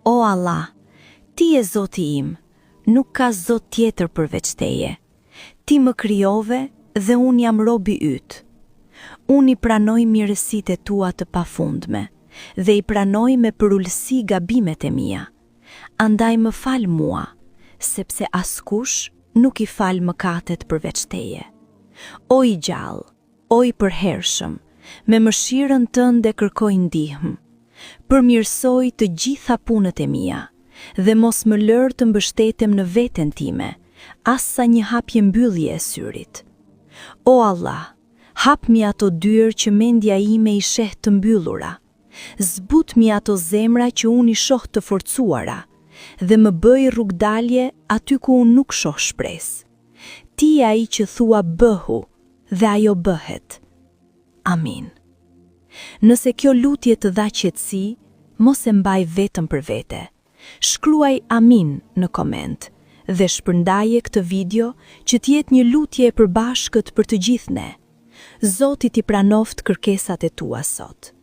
O Allah, ti je Zoti im, nuk ka Zot tjetër përveç teje. Ti më krijove dhe unë jam robi yt. Unë i pranoj mirësitë tua të pafundme dhe i pranoj me përullësi gabimet e mia. Andaj më fal mua, sepse askush nuk i fal mëkatet përveç teje. O i gjallë, o i përhershëm, me mëshirën tënde kërkoj ndihmë. Përmirësoj të gjitha punët e mia dhe mos më lër të mbështetem në veten time, as sa një hapje mbyllje e syrit. O Allah, hap mi ato dyrë që mendja ime i sheh të mbyllura. Zbut mi ato zemra që unë i shoh të forcuara dhe më bëj rrugdalje aty ku unë nuk shoh shpresë. Ti je ai që thua bëhu dhe ajo bëhet. Amin. Nëse kjo lutje të dha qetësi, mos e mbaj vetëm për vete. Shkruaj amin në koment dhe shpërndaje këtë video që t'jetë një lutje e përbashkët për të gjithë ne. Zoti t'i pranoft kërkesat e tua sot.